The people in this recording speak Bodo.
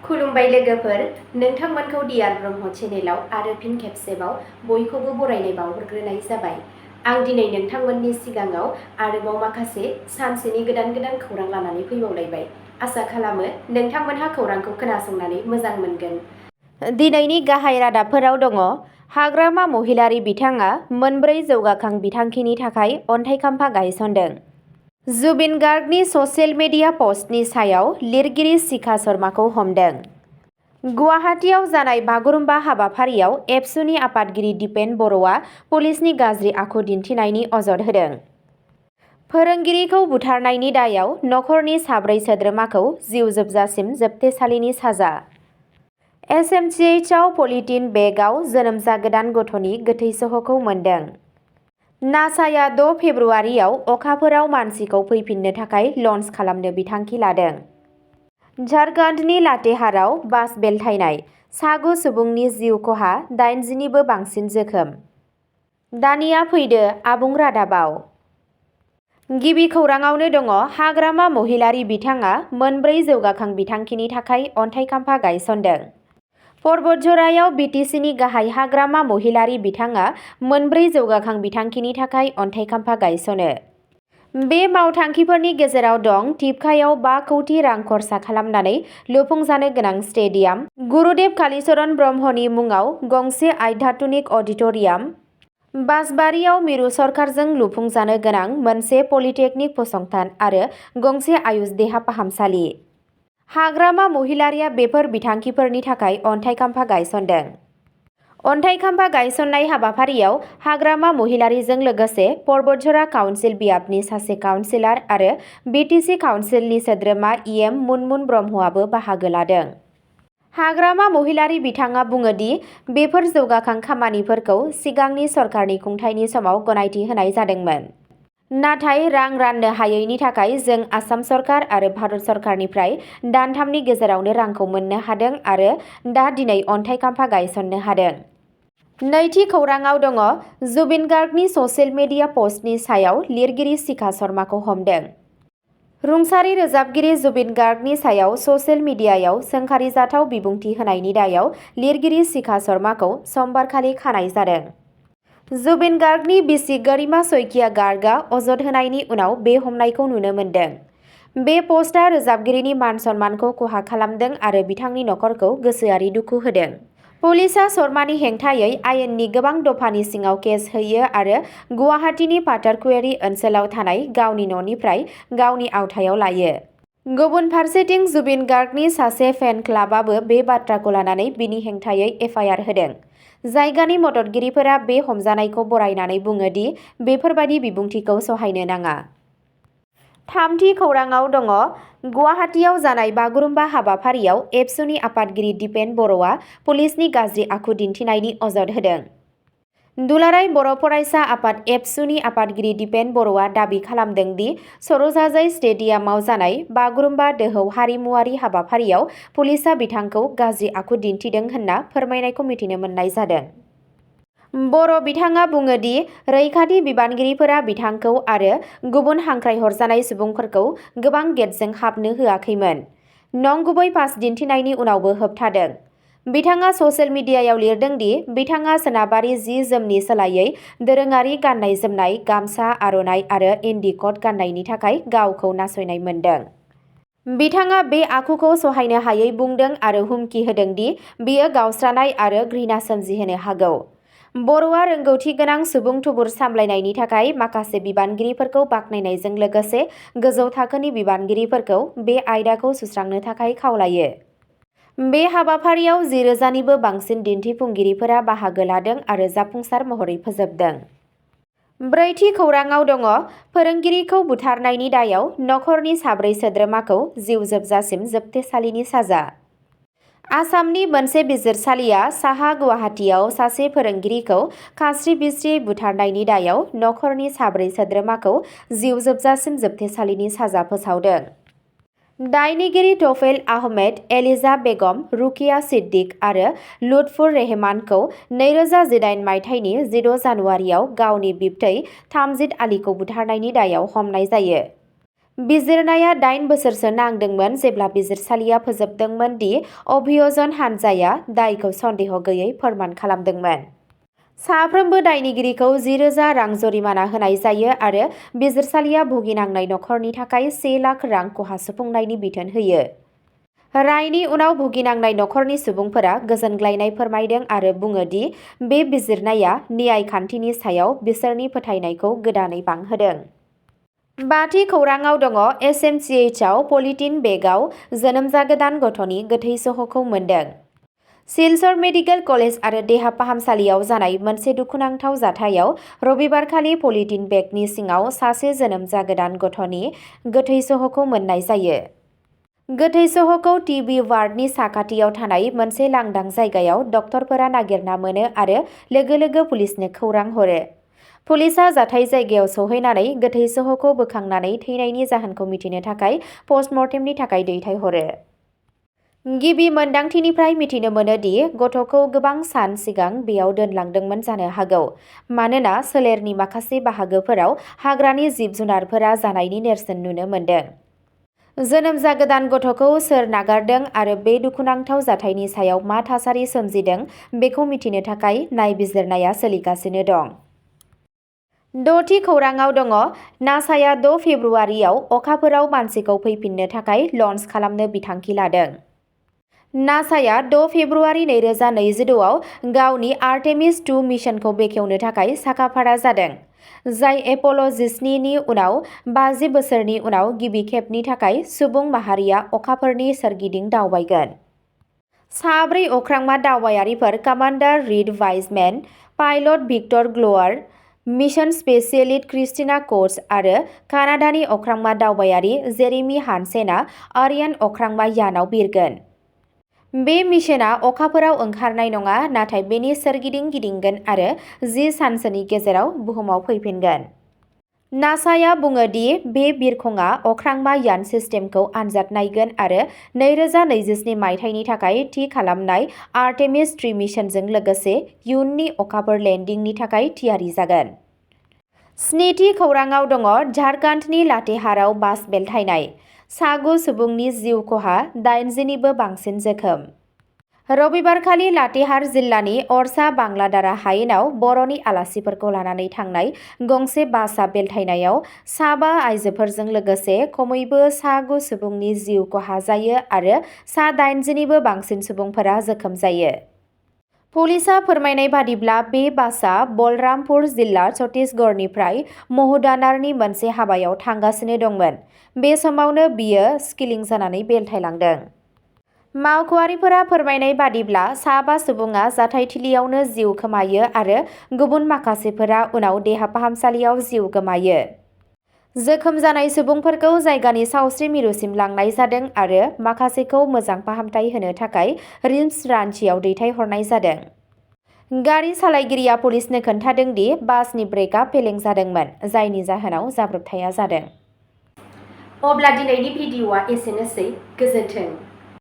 खुलुमबाय लोगोफोर, नोंथांमोनखौ डियार ब्रह्म चेनेलाव आरो फिन खेबसेबाव बयखौबो बरायनाय बावहरग्रोनाय जाबाय। आं दिनै नोंथांमोननि सिगाङाव आरोबाव माखासे सानसेनि गोदान खौरां लानानै फैबावलायबाय। आसा खालामो नोंथांमोनहा खौरांखौ खोनासंनानै मोजां मोनगोन। दिनैनि गाहाय रादाबफोराव दङ। हाग्रामा महिलारी बिथाङा मोनब्रै जौगाखां बिथांखिनि थाखाय अन्थाइ खाम्फा गायसनदों। जुबिन गार्गनि ससियेल मिडिया पस्टनि सायाव लिरगिरि शिखा शर्माखौ हमदों। गुवाहाटीआव जानाय बागुरुम्बा हाबाफारियाव एबसुनि आफादगिरि दिपेन बर'आ पुलिसनि गाज्रि आखु दिन्थिनायनि अजद होदों। फोरोंगिरिखौ बुथारनायनि दायाव नखरनि साब्रै सोद्रोमाखौ जिउ जोबजासिम जोबथेसालिनि साजा। एसएमसीएचआव पलिटिन बेगआव जोनोम जागोदान गथ'नि गोथै सह'खौ मोन्दों। नासाया 6 फेब्रुआरियाव अखाफोराव मानसिखौ फैफिननो थाखाय लन्च खालामनो बिथांखि लादों। झारखन्डनि लातेहाराव बास बेलथायनाय, सा9 सुबुंनि जिउ खहा, 80निबो बांसिन जोखोम। दानिया फैदो आबुं रादाबाव। गिबि खौराङावनो दङ। हाग्रामा महिलारी बिथाङा मोनब्रै जौगाखां बिथांखिनि थाखाय अन्थाइ खाम्फा गायसनदों। पर्बतझरायाव BTCनि गाहाय हाग्रामा महिलारी बिथाङा मोनब्रै जौगाखां बिथांखिनि थाखाय अन्थाइ खाम्फा गायसनो। बे मावथांखिफोरनि गेजेराव दं तिपकायाव 5 कौटि रां खरसा खालामनानै लुफुंजानो गोनां स्टेडियाम, गुरुदेव कालीचरण ब्रह्मनि मुङाव गंसे आध्यात्मिक अडिट'रियाम, बासबारियाव मिरु सरकारजों लुफुंजानो गोनां मोनसे पलिटेकनिक फसंथान आरो गंसे आयुष देहा फाहामसालि। हाग्रामा महिलारीया बेफोर बिथांखिफोरनि थाखाय अन्थाइ खाम्फा गायसनदों। अन्थाइ खाम्फा गायसननाय हाबाफारियाव हाग्रामा महिलारीजों लोगोसे पर्बतझरा काउन्सिल बियाबनि सासे काउन्सिलर आरो BTC काउन्सिलनि सोद्रोमा EM मुनमुन ब्रह्मआबो बाहागो लादों। हाग्रामा महिलारी बिथाङा बुङो दि बेफोर जौगाखां खामानिफोरखौ सिगांनि सरकारनि खुंथायनि समाव गनायथि होनाय जादोंमोन। नाथाय रां राननो हायैनि थाखाय जों आसाम सरकार आरो भारत सरकारनिफ्राय दानथामनि गेजेरावनो रांखौ मोननो हादों आरो दा दिनै अन्थाइ खाम्फा गायसननो हादों। नैथि खौराङाव दङ। जुबिन गार्गनि ससियेल मिडिया पस्टनि सायाव लिरगिरि शिखा शर्माखौ हमदों। रुंसारि रोजाबगिरि जुबिन गार्गनि सायाव ससियेल मिडियायाव सोंखारिजाथाव बिबुंथि होनायनि दायाव लिरगिरि शिखा शर्माखौ समबारखालि खानाय जादों। जुबिन गार्गनि बिसि गरिमा शइकिया गार्गआ अजद होनायनि उनाव बे हमनायखौ नुनो मोन्दों। बे पस्टआ रोजाबगिरिनि मान सन्मानखौ खहा खालामदों आरो बिथांनि नखरखौ गोसोआरि दुखु होदों। पुलिसआ शर्मानि हेंथायै आयेननि गोबां दफानि सिङाव केस होयो आरो गुवाहाटीनि पाटारकुवेरी ओनसोलाव थानाय गावनि न'निफ्राय गावनि आवथायाव लायो। गुबुन फारसेथिं जुबिन गार्गनि सासे फेन क्लाबआबो बे बाथ्राखौ लानानै बिनि हेंथायै FIR होदों। जायगानि मददगिरिफोरा बे हमजानायखौ बरायनानै बुङो दि बेफोरबादि बिबुंथिखौ सहायनो नाङा। थामथि खौराङाव दङ। गुवाहाटीआव जानाय बागुरुम्बा हाबाफारियाव एबसुनि आफादगिरि दिपेन बर'आ पुलिसनि गाज्रि आखु दिन्थिनायनि अजद होदों। दुलाराय बर' फरायसा आफाद एबसुनि आफादगिरि दिपेन बर'आ दाबि खालामदों दि सर'जाजाय स्टेडियामाव जानाय बागुरुम्बा दोहौ हारिमुआरि हाबाफारियाव पुलिसआ बिथांखौ गाज्रि आखु दिन्थिदों होनना फोरमायनायखौ मिथिनो मोननाय जादों। बर' बिथाङा बुङो दि रैखाथि बिबानगिरिफोरा बिथांखौ आरो गुबुन हांख्रायहरजानाय सुबुंफोरखौ गोबां गेटजों हाबनो होआखैमोन। नंगुबै पास दिन्थिनायनि उनावबो होबथादों। बिथाङा ससियेल मिडियायाव लिरदों दि बिथाङा सोनाबारि जि-जोमनि सोलायै दोरोङारि गाननाय जोमनाय गामसा, आर'नाइ आरो इन्दि कट गाननायनि थाखाय गावखौ नासयनाय मोन्दों। बिथाङा बे आखुखौ सहायनो हायै बुंदों आरो हुमखि होदों दि बेयो गावस्रानाय आरो घृणा सोमजिहोनो हागौ। बर'आ रोंगौथि गोनां सुबुं थुबुर सामलायनायनि थाखाय माखासे बिबानगिरिफोरखौ बाख्नायनायजों लोगोसे गोजौ थाखोनि बिबानगिरिफोरखौ बे आयदाखौ सुस्रांनो थाखाय खावलायो। बे हाबाफारियाव 10,000निबो बांसिन दिन्थिफुंगिरिफोरा बाहागो लादों आरो जाफुंसार महरै फोजोबदों। ब्रैथि खौराङाव दङ। फोरोंगिरिखौ बुथारनायनि दायाव नखरनि साब्रै सोद्रोमाखौ जिउ जोबजासिम जोबथेसालिनि साजा। आसामनि मोनसे बिजिरसालिया साहा गुवाहाटीआव सासे फोरोंगिरिखौ खास्रि-बिस्रियै बुथारनायनि दायाव नखरनि साब्रै सोद्रोमाखौ जिउ जोबजासिम जोबथेसालिनि साजा फोसावदों। दायनिगिरि तफेल आहमेद, एलिजा बेगम, रुकिया सिद्दिक आरो लुत्फुर रेहमानखौ 2018 मायथाइनि 16 जानुवारियाव गावनि बिबथै तामजिद आलीखौ बुथारनायनि दायाव हमनाय जायो। बिजिरनाया 8 बोसोरसो नांदोंमोन जेब्ला बिजिरसालिया फोजोबदोंमोन दि अभिय'जन हानजाया दायखौ सन्देह गैयै फोरमान खालामदोंमोन। साफ्रोमबो दायनिगिरिखौ 10,000 रां जरिमाना होनाय जायो आरो बिजिरसालिया भुगिनांनाय नखरनि थाखाय 1 लाख रां खहा सुफुंनायनि बिथोन होयो। रायनि उनाव भुगिनांनाय नखरनि सुबुंफोरा गोजोनग्लायनाय फोरमायदों आरो बुङो दि बे बिजिरनाया न्याय खान्थिनि सायाव बिसोरनि फोथायनायखौ गोदानै बांहोदों। बाथि खौराङाव दङ एसएमसीएचआव पलिथिन बेगआव जोनोम जागोदान गथ'नि गोथै सह'खौ मोन्दों। सिलचर मेडिकेल कलेज आरो देहा फाहामसालियाव जानाय मोनसे दुखुनांथाव जाथायाव रबिबारखालि पलिथिन बेगनि सिङाव सासे जोनोम जागोदान गथ'नि गोथै सह'खौ मोन्नाय जायो। गोथै सह'खौ टिबि वार्डनि साखाथियाव थानाय मोनसे लांदां जायगायाव डक्टरफोरा नागिरना मोनो आरो लोगो लोगो पुलिसनो खौरां हरो। पुलिसआ जाथाय जायगायाव सौहैनानै गोथै सह'खौ बोखांनानै थैनायनि जाहोनखौ मिथिनो थाखाय पस्टमर्टेमनि थाखाय दैथायहरो। गिबि मोनदांथिनिफ्राय मिथिनो मोनो दि गथ'खौ गोबां सान सिगां बेयाव दोनलांदोंमोन जानो हागौ मानोना सोलेरनि माखासे बाहागोफोराव हाग्रानि जिब-जुनारफोरा जानायनि नेरसोन नुनो मोन्दों। जोनोम जागोदान गथ'खौ सोर नागारदों आरो बे दुखुनांथाव जाथायनि सायाव मा थासारि सोमजिदों बेखौ मिथिनो थाखाय नायबिजिरनाया सोलिगासिनो दं। 6थि खौराङाव दङ नासाया 6 फेब्रुआरियाव अखाफोराव मानसिखौ फैफिननो थाखाय लन्च खालामनो बिथांखि लादों। नासाया 6 फेब्रुआरि 2026 आव गावनि आर्टेमिस 2 मिशनखौ बेखेवनो थाखाय साखाफारा जादों, जाय एप'ल' 14 नि उनाव 50 बोसोरनि उनाव गिबि खेबनि थाखाय सुबुं माहारिया अखाफोरनि सोरगिदिं दावबायगोन। साब्रै अख्रांमा दावबायारिफोर commander Reid Wiseman, pilot Victor Glover, mission specialist Christina Koch आरो कानाडानि अख्रांमा दावबायारि जेरेमी हानसेनआ आरियान अख्रांमा यानाव बिरगोन। बे मिशनआ अखाफोराव ओंखारनाय नङा नाथाय बेनि सोरगिदिं गिदिंगोन आरो 10 सानसोनि गेजेराव बुहुमाव फैफिनगोन। नासाया बुङो दि बे बिरखंआ अख्रांमा यान सिस्टेमखौ आनजाद नायगोन आरो 2027 मायथाइनि थाखाय थि खालामनाय आर्टेमिस 3 मिशनजों लोगोसे इयुननि अखाफोर लेन्डिंनि थाखाय थियारि जागोन। 7थि खौराङाव दङ झारखन्डनि लातेहारआव बास बेलथायनाय, 7 सुबुंनि जिउ खहा, 80 निबो बांसिन जोखोम। रबिबारखालि लातेहार जिल्लानि अरसा बांलादारा हायेनाव बर'नि आलासिफोरखौ लानानै थांनाय गंसे बासआ बेलथायनायाव 5 आइजोफोरजों लोगोसे खमैबो 9 सुबुंनि जिउ खहा जायो आरो 80 निबो बांसिन सुबुंफोरा जोखोम जायो। पुलिसआ फोरमायनाय बादिब्ला बे बासआ बलरामपुर जिल्ला छत्तीसगढ़निफ्राय महुदानारनि मोनसे हाबायाव थांगासिनो दंमोन। बे समावनो बियो स्किलिं जानानै बेलथायलांदों। मावख'आरिफोरा फोरमायनाय बादिब्ला 5 सुबुङा जाथायथिलियावनो जिउ खोमायो आरो गुबुन माखासेफोरा उनाव देहा फाहामसालियाव जिउ गोमायो। जोखोम जानाय सुबुंफोरखौ जायगानि सावस्रि मिरुसिम लांनाय जादों आरो माखासेखौ मोजां फाहामथाय होनो थाखाय रिम्स रान्चीआव दैथायहरनाय जादों। गारि सालायगिरिया पुलिसनो खोन्थादों दि बासनि ब्रेकआ फेलें जादोंमोन, जायनि जाहोनाव जाब्रबथाया जादों। अब्ला दिनैनि भिडिअ'आ एसेनोसै, गोजोन्थों।